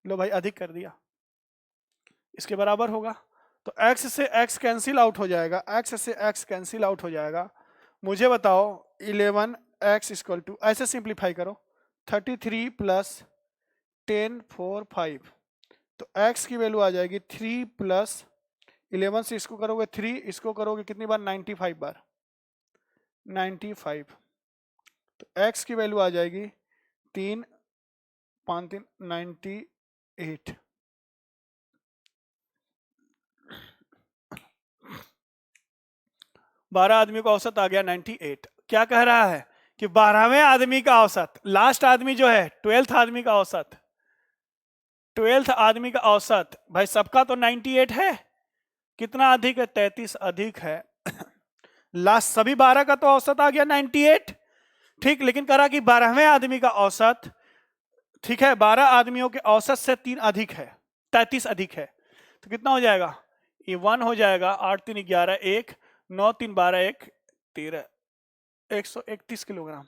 लो भाई अधिक कर दिया, इसके बराबर होगा। तो x से x कैंसिल आउट हो जाएगा, x से x कैंसिल आउट हो जाएगा। मुझे बताओ 11x इक्वल टू, ऐसे सिंप्लीफाई करो, 33 प्लस 10 4 5, तो x की वैल्यू आ जाएगी 3 प्लस 11 से इसको करोगे 3, इसको करोगे कितनी बार? 95 बार, 95। तो x की वैल्यू आ जाएगी 3 5 3 98। बारह आदमी का औसत आ गया 98। क्या कह रहा है कि 12वें आदमी का औसत, लास्ट आदमी जो है 12th आदमी का औसत, 12th आदमी का औसत, भाई सबका तो 98 है, कितना अधिक है? 33 अधिक है लास्ट सभी 12 का तो औसत आ गया 98, ठीक। लेकिन करा कि 12वें आदमी का औसत, ठीक है, 12 आदमियों के औसत से 3 अधिक है, 33 अधिक है, तो कितना हो जाएगा? ये 1 हो जाएगा, 8 3 11 1 9 3 12 1 13, 131 किलोग्राम,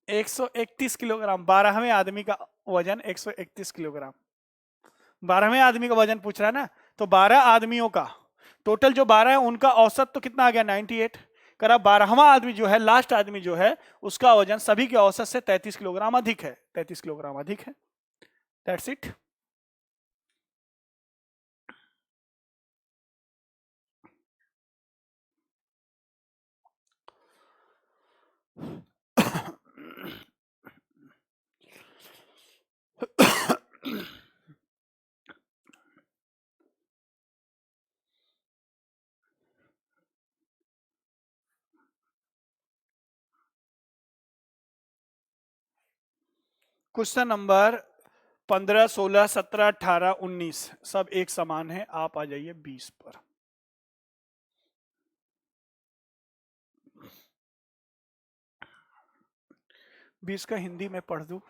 131 किलोग्राम। 12वें आदमी का वजन 131 किलोग्राम। 12वें आदमी का वजन पूछ रहा है ना, तो 12 आदमियों का टोटल जो 12 है उनका औसत तो कितना आ गया? 98। करा 12वां आदमी जो है, लास्ट आदमी जो है, उसका वजन सभी के औसत से 33 किलोग्राम अधिक है, 33 किलोग्राम अधिक है। That's it. क्वेश्चन नंबर 15 16 17 18 19 सब एक समान है। आप आ जाइए 20 पर। बीस का हिंदी में पढ़ दूं।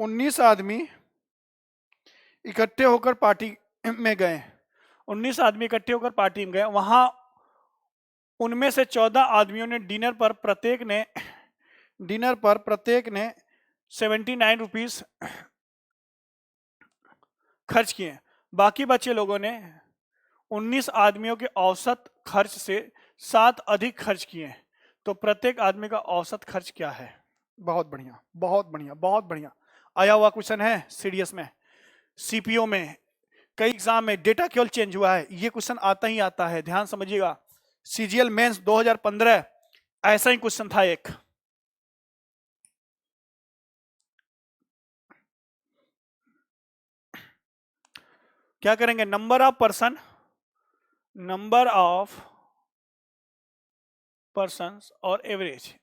19 आदमी इकट्ठे होकर पार्टी में गए। 19 आदमी इकट्ठे होकर पार्टी में गए। वहां उनमें से 14 आदमियों ने डिनर पर प्रत्येक ने 79 रुपीस खर्च किए। बाकी बचे लोगों ने 19 आदमियों के औसत खर्च से 7 अधिक खर्च किए, तो प्रत्येक आदमी का औसत खर्च क्या है? बहुत बढ़िया, बहुत बढ़िया, बहुत बढ़िया। आया हुआ क्वेश्चन है सीडीएस में, सीपीओ में, कई एग्जाम में। डेटा केवल चेंज हुआ है, ये क्वेश्चन आता ही आता है, ध्यान समझिएगा। सीजीएल मेंस 2015 ऐसा ही क्वेश्चन था एक। क्या करेंगे? नंबर ऑफ पर्सन और एवरेज।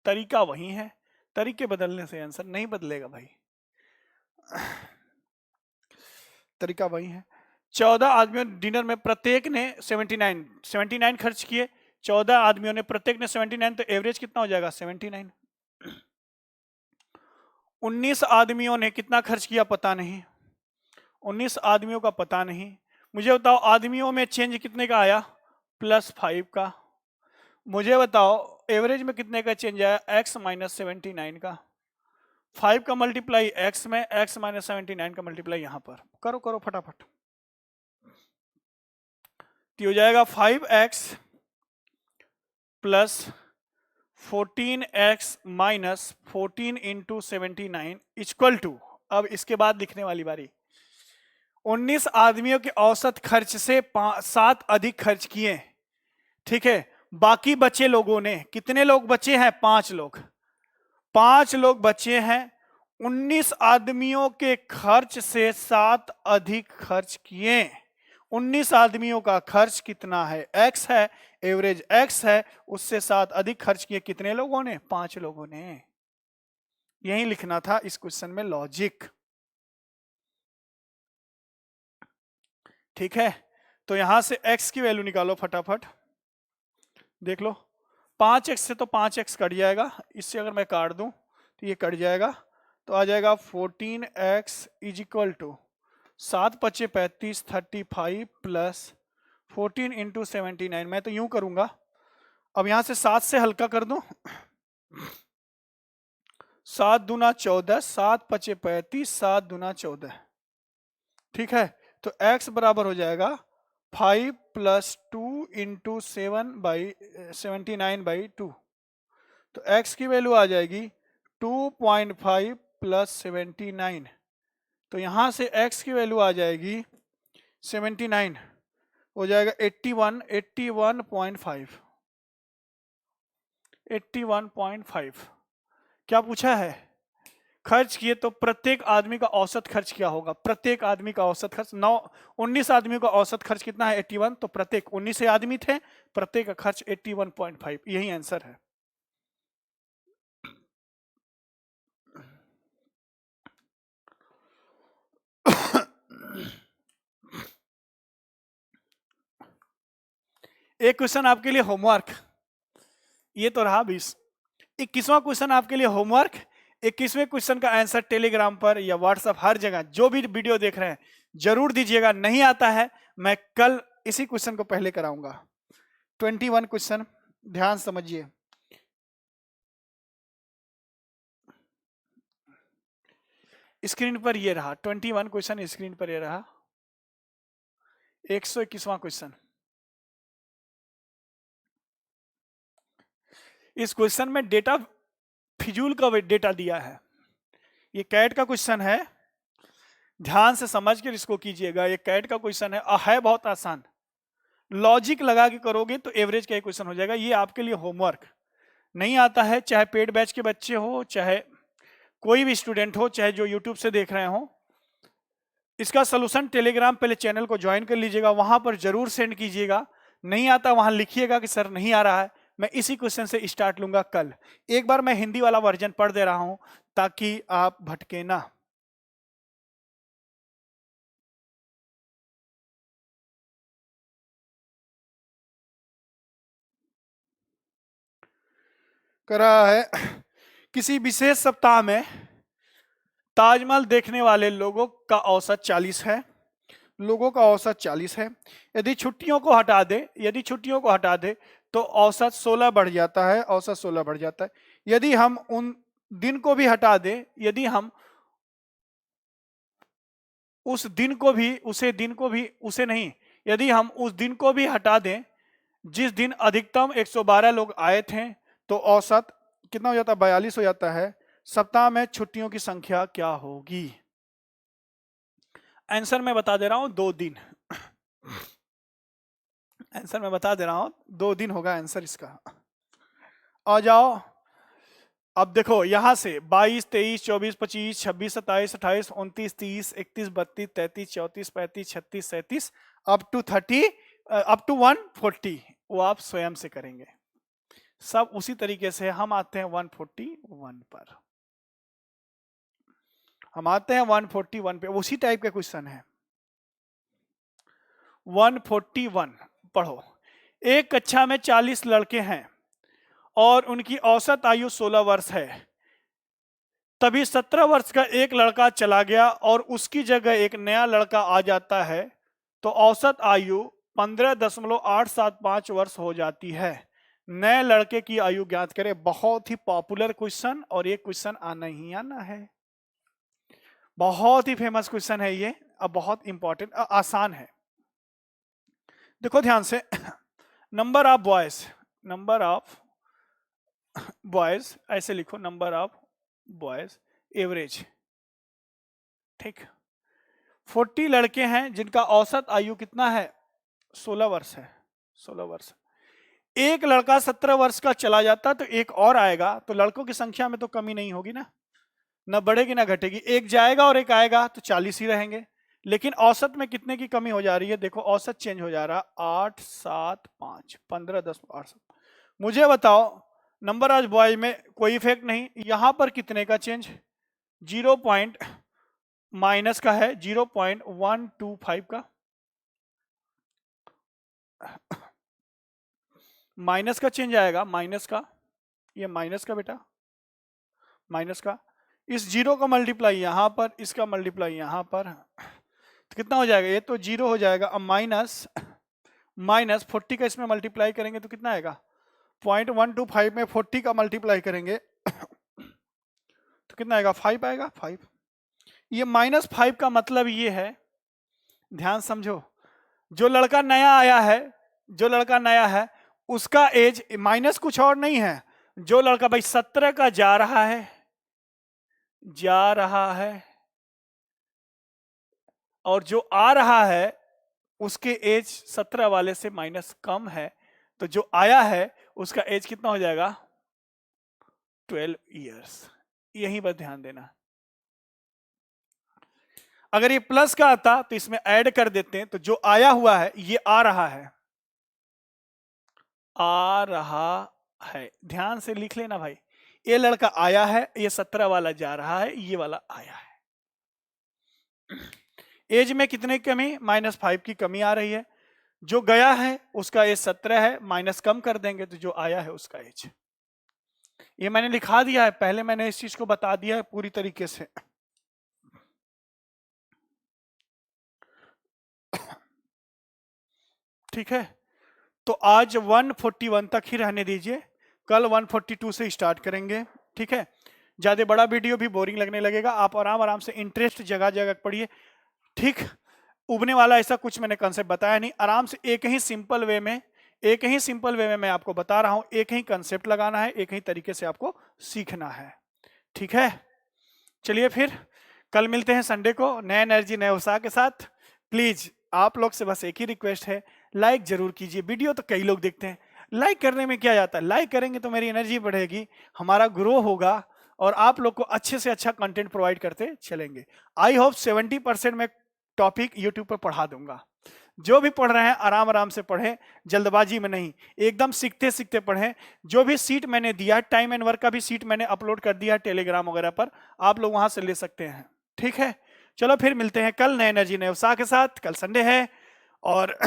तरीका वही है, तरीके बदलने से आंसर नहीं बदलेगा भाई, तरीका वही है। 14 आदमियों डिनर में प्रत्येक ने 79 खर्च किए। 14 आदमियों ने प्रत्येक ने 79, तो एवरेज कितना हो जाएगा? 79। 19 आदमियों ने कितना खर्च किया पता नहीं, 19 आदमियों का पता नहीं। मुझे बताओ आदमियों में चेंज कितने का आया? +5 का। मुझे बताओ एवरेज में कितने का चेंज आया? x - 79 का। 5 का मल्टीप्लाई x में, x - 79 का मल्टीप्लाई यहां पर करो, करो फटाफट। तो हो जाएगा 5x plus 14x minus 14 into 79 equal to, अब इसके बाद लिखने वाली बारी, 19 आदमियों के औसत खर्च से 7 अधिक खर्च किए, ठीक है। बाकी बचे लोगों ने, कितने लोग बचे हैं? 5 लोग, 5 लोग बचे हैं। 19 आदमियों के खर्च से 7 अधिक खर्च किए। 19 आदमियों का खर्च कितना है, x है, एवरेज x है, उससे साथ अधिक खर्च किए कितने लोगों ने, 5 लोगों ने। यही लिखना था इस क्वेश्चन में लॉजिक। ठीक है, तो यहां से x की वैल्यू निकालो फटाफट, देख लो 5x से तो 5x कट जाएगा, इससे अगर मैं काट दूं तो ये कट जाएगा, तो आ जाएगा 14x इज इक्वल टू 7 पचे 35 35 प्लस 14 इंटू 79। मैं तो यूं करूंगा, अब यहां से 7 से हल्का कर दूं, 7 दूना 14, 7 पचे 35, 7 दूना 14। ठीक है, तो x बराबर हो जाएगा 5 प्लस 2 इंटू 79/2। तो x की वैल्यू आ जाएगी 2.5 प्लस 79। तो यहां से x की वैल्यू आ जाएगी 79, हो जाएगा 81, 81.5, 81.5। क्या पूछा है, खर्च किए तो प्रत्येक आदमी का औसत खर्च क्या होगा, प्रत्येक आदमी का औसत खर्च 19 आदमियों का औसत खर्च कितना है 81, तो प्रत्येक 19 आदमी थे, प्रत्येक का खर्च 81.5, यही आंसर है। एक क्वेश्चन आपके लिए होमवर्क, ये तो रहा 20। 21वां क्वेश्चन आपके लिए होमवर्क। 21वें क्वेश्चन का आंसर टेलीग्राम पर या व्हाट्सएप हर जगह जो भी वीडियो देख रहे हैं जरूर दीजिएगा। नहीं आता है मैं कल इसी क्वेश्चन को पहले कराऊंगा। 21 क्वेश्चन ध्यान समझिए। स्क्रीन पर ये रहा 21 क्वेश्चन, स्क्रीन पर ये रहा 121वां क्वेश्चन। इस क्वेश्चन में डेटा फिजूल का डेटा दिया है। ये कैट का क्वेश्चन है, ध्यान से समझ कर इसको कीजिएगा। ये कैट का क्वेश्चन है बहुत आसान, लॉजिक लगा के करोगे तो एवरेज का क्वेश्चन हो जाएगा। ये आपके लिए होमवर्क। नहीं आता है, चाहे पेड बैच के बच्चे हो, चाहे कोई भी स्टूडेंट हो, चाहे जो यूट्यूब से देख रहे हो, इसका सोल्यूशन टेलीग्राम पहले चैनल को ज्वाइन कर लीजिएगा, वहां पर जरूर सेंड कीजिएगा। नहीं आता वहां लिखिएगा कि सर नहीं आ रहा है। मैं इसी क्वेश्चन से स्टार्ट लूंगा कल। एक बार मैं हिंदी वाला वर्जन पढ़ दे रहा हूं ताकि आप भटके ना। करा है, किसी विशेष सप्ताह में ताजमहल देखने वाले लोगों का औसत 40 है, लोगों का औसत 40 है। यदि छुट्टियों को हटा दे, यदि छुट्टियों को हटा दे तो औसत 16 बढ़ जाता है, औसत 16 बढ़ जाता है। यदि हम उन दिन को भी हटा दें, यदि हम उस दिन को भी, उसे दिन को भी, उसे नहीं, यदि हम उस दिन को भी हटा दें जिस दिन अधिकतम 112 लोग आए थे, तो औसत कितना हो जाता है, 42 हो जाता है। सप्ताह में छुट्टियों की संख्या क्या होगी? आंसर मैं बता दे रहा हूं 2 दिन। आंसर मैं बता दे रहा हूं 2 दिन होगा आंसर इसका। आ जाओ, अब देखो यहां से 22, 23, 24, 25, 26, 27, 28, 29, 30, 31, 32, 33, 34, 35, 36, 37 अप टू 30, अप टू 140 वो आप स्वयं से करेंगे। सब उसी तरीके से हम आते हैं 141 पर, हम आते हैं 141 पे, उसी टाइप का क्वेश्चन है। 141 पढ़ो। एक कक्षा में 40 लड़के हैं और उनकी औसत आयु 16 वर्ष है। तभी 17 वर्ष का एक लड़का चला गया और उसकी जगह एक नया लड़का आ जाता है, तो औसत आयु 15.875 वर्ष हो जाती है। नए लड़के की आयु ज्ञात करें। बहुत ही पॉपुलर क्वेश्चन और ये क्वेश्चन आना ही आना है। बहुत ही फेमस क्वेश्चन है ये, अब बहुत इंपॉर्टेंट, आसान है। देखो ध्यान से, number of boys, number of boys ऐसे लिखो, नंबर ऑफ बॉयज एवरेज। ठीक, 40 लड़के हैं जिनका औसत आयु कितना है, 16 वर्ष है, 16 वर्ष। एक लड़का 17 वर्ष का चला जाता तो एक और आएगा, तो लड़कों की संख्या में तो कमी नहीं होगी ना, न बढ़ेगी ना घटेगी। एक जाएगा और एक आएगा तो 40 ही रहेंगे। लेकिन औसत में कितने की कमी हो जा रही है? देखो औसत चेंज हो जा रहा, 8 7 5 15 10 8 7। मुझे बताओ नंबर आज बॉय में कोई इफेक्ट नहीं, यहां पर कितने का चेंज? 0 पॉइंट माइनस का है, 0.125 का माइनस का चेंज आएगा, माइनस का, ये माइनस का बेटा, माइनस का, इस जीरो का मल्टीप्लाई यहां पर, इसका मल्टीप्लाई यहां पर, तो कितना हो जाएगा? ये तो जीरो हो जाएगा। अब माइनस 40 का इसमें मल्टीप्लाई करेंगे तो कितना आएगा? 0.125 में 40 का मल्टीप्लाई करेंगे तो कितना आएगा? 5 आएगा, 5। ये -5 का मतलब ये है, ध्यान समझो, जो लड़का नया आया है, जो लड़का नया है उसका एज माइनस कुछ और नहीं है, जो लड़का भाई 17 का जा रहा है और जो आ रहा है उसके एज 17 वाले से माइनस कम है, तो जो आया है उसका एज कितना हो जाएगा? 12 इयर्स। यही बस ध्यान देना। अगर ये प्लस का आता तो इसमें ऐड कर देते हैं, तो जो आया हुआ है ये आ रहा है, आ रहा है, ध्यान से लिख लेना भाई। ये लड़का आया है, ये 17 वाला जा रहा है, ये वाला आया है। एज में कितने की कमी? -5 की कमी आ रही है। जो गया है उसका एज 17 है, माइनस कम कर देंगे तो जो आया है उसका एज, ये मैंने लिखा दिया है, पहले मैंने इस चीज को बता दिया है पूरी तरीके से। ठीक है, तो आज 141 तक ही रहने दीजिए, कल 142 से स्टार्ट करेंगे। ठीक है, ज्यादा बड़ा वीडियो भी बोरिंग लगने लगेगा, आप आराम आराम से इंटरेस्ट जगह जगह पढ़िए। ठीक, उबने वाला ऐसा कुछ मैंने कंसेप्ट बताया नहीं, आराम से एक ही सिंपल वे में मैं आपको बता रहा हूं, एक ही कंसेप्ट लगाना है, एक ही तरीके से आपको सीखना है। ठीक है, चलिए फिर कल मिलते हैं संडे को नए एनर्जी नए उत्साह के साथ। प्लीज आप लोग से बस एक ही रिक्वेस्ट है, लाइक जरूर कीजिए। वीडियो तो कई लोग देखते हैं, लाइक करने में क्या जाता है, लाइक करेंगे तो मेरी एनर्जी बढ़ेगी, हमारा ग्रो होगा और आप लोग को अच्छे से अच्छा कंटेंट प्रोवाइड करते चलेंगे। आई होप 70% में टॉपिक यूट्यूब पर पढ़ा दूंगा। जो भी पढ़ रहे हैं आराम आराम से पढ़ें, जल्दबाजी में नहीं, एकदम सीखते सीखते पढ़ें। जो भी सीट मैंने दिया, टाइम एंड वर्क का भी सीट मैंने अपलोड कर दिया टेलीग्राम वगैरह पर, आप लोग वहां से ले सकते हैं। ठीक है, चलो फिर मिलते हैं कल नए एनर्जी नए उत्साह के साथ। कल संडे है और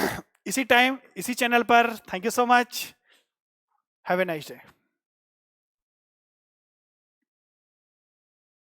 इसी टाइम इसी चैनल पर। Thank you so much, have a nice day.